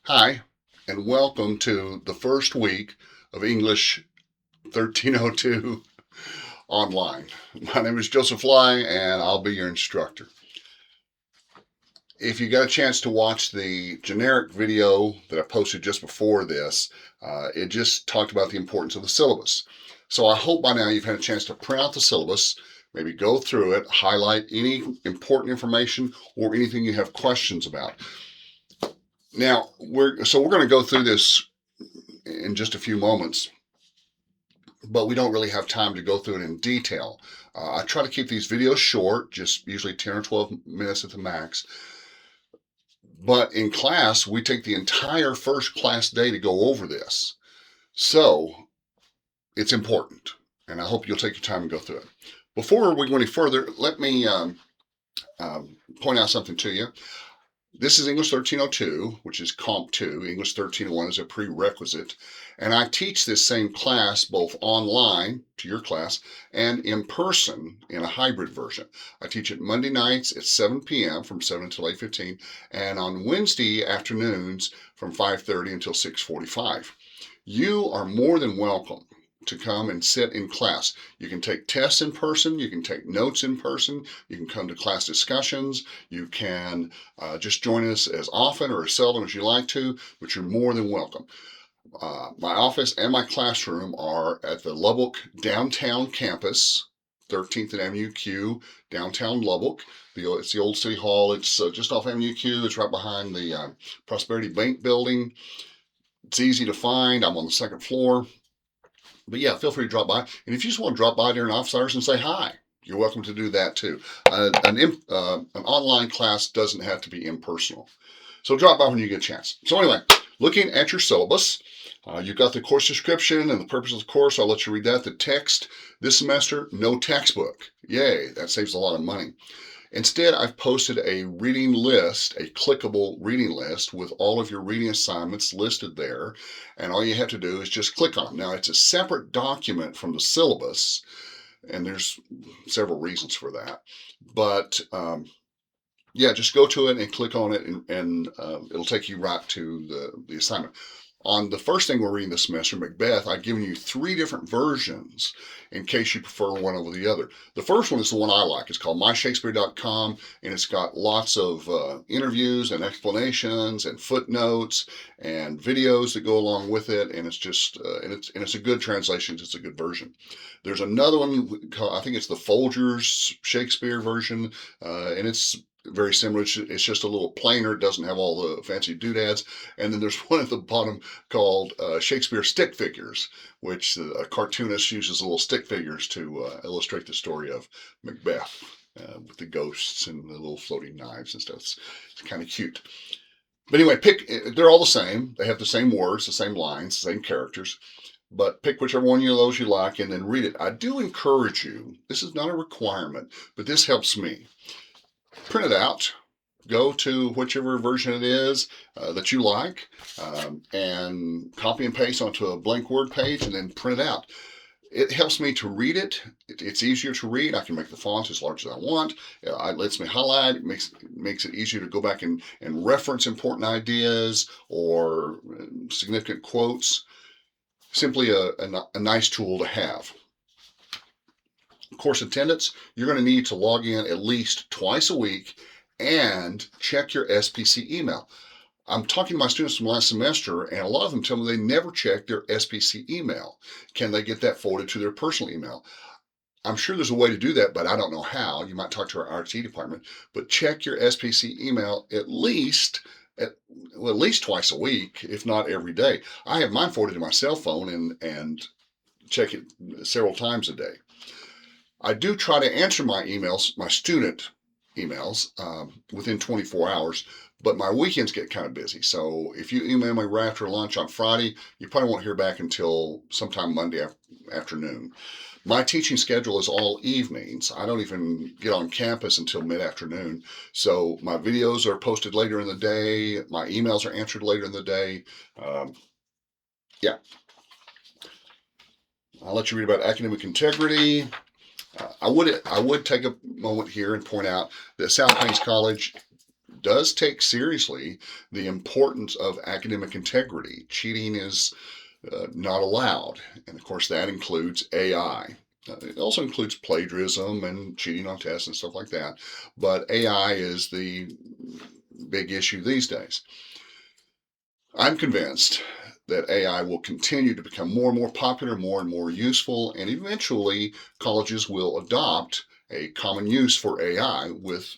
Hi, and welcome to the first week of English 1302 online. My name is Joseph Lai, and I'll be your instructor. If you got a chance to watch the generic video that I posted just before this, it just talked about the importance of the syllabus. So I hope by now you've had a chance to print out the syllabus, maybe go through it, highlight any important information or anything you have questions about. Now, we're going to go through this in just a few moments, but we don't really have time to go through it in detail. I try to keep these videos short, just usually 10 or 12 minutes at the max. But in class, we take the entire first class day to go over this. So it's important, and I hope you'll take your time and go through it. Before we go any further, let me point out something to you. This is English 1302, which is Comp 2. English 1301 is a prerequisite. And I teach this same class both online to your class and in person in a hybrid version. I teach it Monday nights at 7 p.m. from 7 until 8:15 and on Wednesday afternoons from 5:30 until 6:45. You are more than welcome to come and sit in class. You can take tests in person, you can take notes in person, you can come to class discussions, you can just join us as often or as seldom as you like to, but you're more than welcome. My office and my classroom are at the Lubbock downtown campus, 13th and Avenue Q, downtown Lubbock. It's the old City Hall. It's just off Avenue Q. It's right behind the Prosperity Bank building. It's easy to find. I'm on the second floor. But yeah, feel free to drop by. And if you just want to drop by during office hours and say hi, you're welcome to do that too. An online class doesn't have to be impersonal. So drop by when you get a chance. So anyway, looking at your syllabus, you've got the course description and the purpose of the course. I'll let you read that. The text this semester, no textbook. Yay, that saves a lot of money. Instead, I've posted a reading list, a clickable reading list with all of your reading assignments listed there. And all you have to do is just click on them. Now, it's a separate document from the syllabus, and there's several reasons for that. But yeah, just go to it and click on it, and it'll take you right to the assignment. On the first thing we're reading this semester, Macbeth, I've given you 3 different versions in case you prefer one over the other. The first one is the one I like. It's called myshakespeare.com, and it's got lots of interviews and explanations and footnotes and videos that go along with it, and it's just it's a good translation. It's a good version. There's another one called, I think it's the Folgers Shakespeare version, and it's very similar. It's just a little plainer. It doesn't have all the fancy doodads. And then there's one at the bottom called Shakespeare Stick Figures, which a cartoonist uses little stick figures to illustrate the story of Macbeth with the ghosts and the little floating knives and stuff. It's kind of cute. But anyway, they're all the same. They have the same words, the same lines, the same characters. But pick whichever one of those you like and then read it. I do encourage you, this is not a requirement, but this helps me. Print it out, go to whichever version it is that you like, and copy and paste onto a blank Word page and then print it out. It helps me to read it. It's easier to read. I can make the font as large as I want. It lets me highlight. It makes it easier to go back and reference important ideas or significant quotes. Simply a nice tool to have. Course attendance, you're going to need to log in at least twice a week and check your SPC email. I'm talking to my students from last semester, and a lot of them tell me they never check their SPC email. Can they get that forwarded to their personal email? I'm sure there's a way to do that, but I don't know how. You might talk to our RT department, but check your SPC email at least twice a week, if not every day. I have mine forwarded to my cell phone and check it several times a day. I do try to answer my emails, my student emails, within 24 hours, but my weekends get kind of busy. So if you email me right after lunch on Friday, you probably won't hear back until sometime Monday afternoon. My teaching schedule is all evenings. I don't even get on campus until mid-afternoon. So my videos are posted later in the day. My emails are answered later in the day. Yeah. I'll let you read about academic integrity. I would take a moment here and point out that South Plains College does take seriously the importance of academic integrity. Cheating is not allowed. And of course, that includes AI. It also includes plagiarism and cheating on tests and stuff like that. But AI is the big issue these days. I'm convinced that AI will continue to become more and more popular, more and more useful, and eventually colleges will adopt a common use for AI with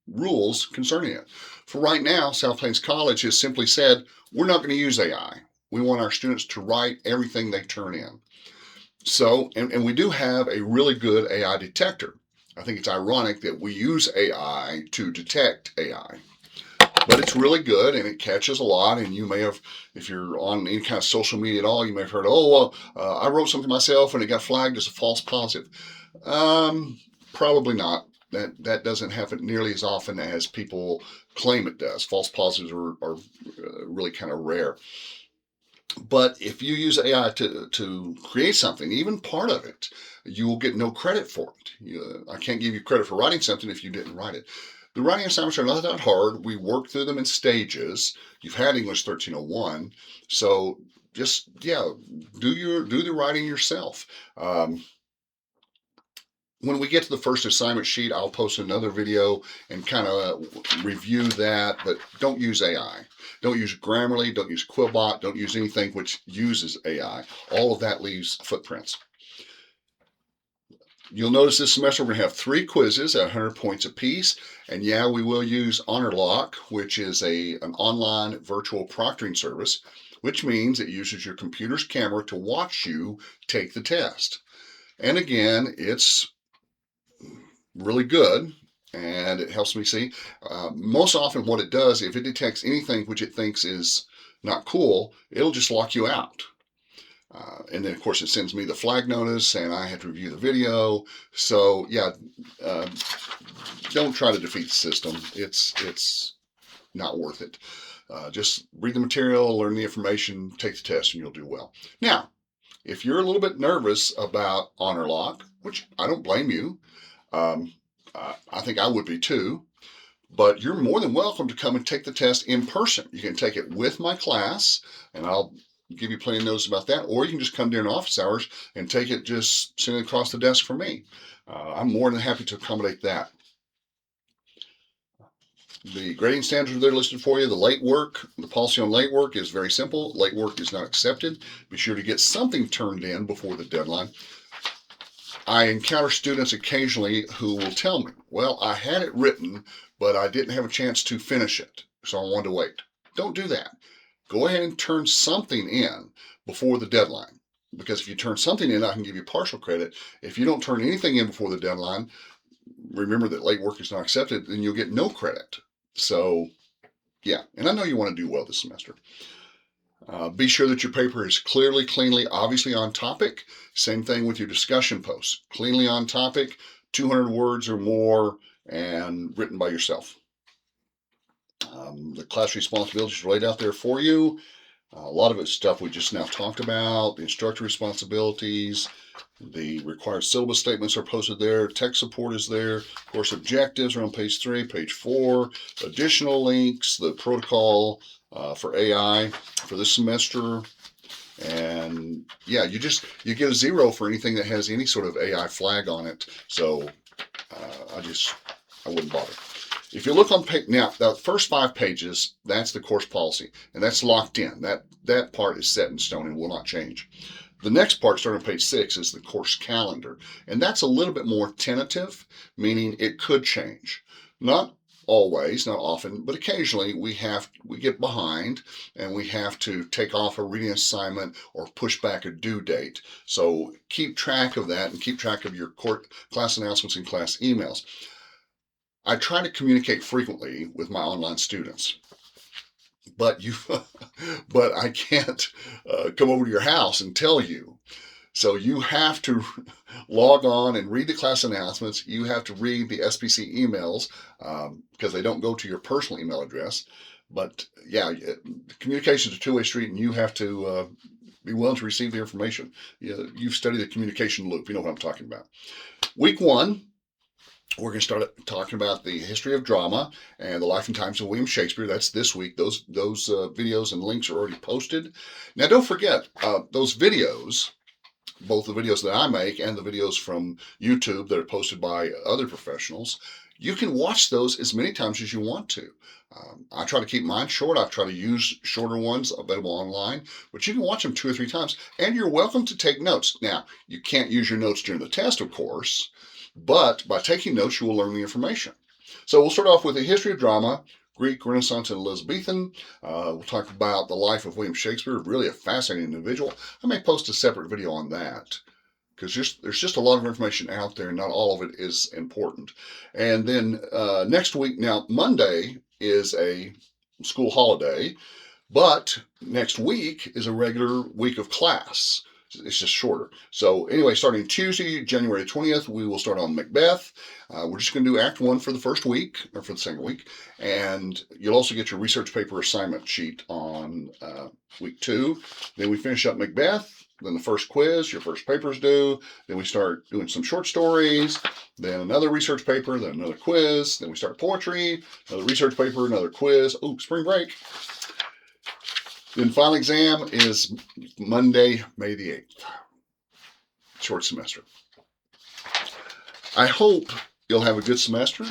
rules concerning it. For right now, South Plains College has simply said, we're not going to use AI. We want our students to write everything they turn in. So, and we do have a really good AI detector. I think it's ironic that we use AI to detect AI. But it's really good and it catches a lot. And you may have, if you're on any kind of social media at all, you may have heard, oh, well, I wrote something myself and it got flagged as a false positive. Probably not. That doesn't happen nearly as often as people claim it does. False positives are really kind of rare. But if you use AI to create something, even part of it, you will get no credit for it. I can't give you credit for writing something if you didn't write it. The writing assignments are not that hard. We work through them in stages. You've had English 1301, so just do the writing yourself. When we get to the first assignment sheet, I'll post another video and kind of review that, but don't use AI. Don't use Grammarly, don't use Quillbot, don't use anything which uses AI. All of that leaves footprints. You'll notice this semester we're going to have 3 quizzes at 100 points apiece. And yeah, we will use HonorLock, which is an online virtual proctoring service, which means it uses your computer's camera to watch you take the test. And again, it's really good and it helps me see. Most often what it does, if it detects anything which it thinks is not cool, it'll just lock you out. And then of course it sends me the flag notice and I have to review the video. So yeah, don't try to defeat the system. It's not worth it. Just read the material, learn the information, take the test, and you'll do well. Now, if you're a little bit nervous about HonorLock, which I don't blame you, I think I would be too, but you're more than welcome to come and take the test in person. You can take it with my class, and I'll give you plenty of notes about that, or you can just come during office hours and take it just sitting across the desk from me. I'm more than happy to accommodate that. The grading standards are there listed for you. The late work, the policy on late work is very simple. Late work is not accepted. Be sure to get something turned in before the deadline. I encounter students occasionally who will tell me, well, I had it written, but I didn't have a chance to finish it, so I wanted to wait. Don't do that. Go ahead and turn something in before the deadline. Because if you turn something in, I can give you partial credit. If you don't turn anything in before the deadline, remember that late work is not accepted, then you'll get no credit. So, yeah, and I know you want to do well this semester. Be sure that your paper is clearly, cleanly, obviously on topic. Same thing with your discussion posts. Cleanly on topic, 200 words or more, and written by yourself. The class responsibilities are laid out there for you. A lot of it's stuff we just now talked about. The instructor responsibilities, the required syllabus statements are posted there. Tech support is there. Course objectives are on page 3, page 4. Additional links, the protocol for AI for this semester. And yeah, you get a 0 for anything that has any sort of AI flag on it. So I wouldn't bother. If you look on page, now, the first 5 pages, that's the course policy, and that's locked in. That part is set in stone and will not change. The next part, starting on page 6, is the course calendar, and that's a little bit more tentative, meaning it could change. Not always, not often, but occasionally we get behind and we have to take off a reading assignment or push back a due date. So keep track of that and keep track of your class announcements and class emails. I try to communicate frequently with my online students, but I can't come over to your house and tell you. So you have to log on and read the class announcements. You have to read the SPC emails because they don't go to your personal email address. But yeah, communication is a two-way street, and you have to be willing to receive the information. You've studied the communication loop. You know what I'm talking about. Week 1. We're going to start talking about the history of drama and the life and times of William Shakespeare. That's this week. Those videos and links are already posted. Now, don't forget those videos, both the videos that I make and the videos from YouTube that are posted by other professionals. You can watch those as many times as you want to. I try to keep mine short. I try to use shorter ones available online, but you can watch them 2 or 3 times, and you're welcome to take notes. Now, you can't use your notes during the test, of course, but by taking notes, you will learn the information. So we'll start off with the history of drama, Greek, Renaissance, and Elizabethan. We'll talk about the life of William Shakespeare, really a fascinating individual. I may post a separate video on that because there's just a lot of information out there, and not all of it is important. And then next week, now Monday is a school holiday, but next week is a regular week of class. It's just shorter. So anyway, starting Tuesday, January 20th, we will start on Macbeth. We're just going to do Act 1 for the first week, or for the second week. And you'll also get your research paper assignment sheet on week 2. Then we finish up Macbeth. Then the first quiz, your first paper's due. Then we start doing some short stories. Then another research paper, then another quiz. Then we start poetry, another research paper, another quiz. Oh, spring break. Then final exam is Monday, May the 8th. Short semester. I hope you'll have a good semester.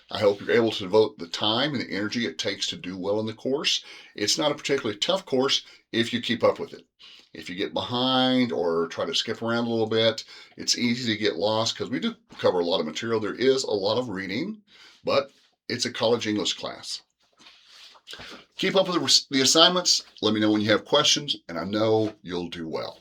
I hope you're able to devote the time and the energy it takes to do well in the course. It's not a particularly tough course if you keep up with it. If you get behind or try to skip around a little bit, it's easy to get lost because we do cover a lot of material. There is a lot of reading, but it's a college English class. Keep up with the assignments. Let me know when you have questions, and I know you'll do well.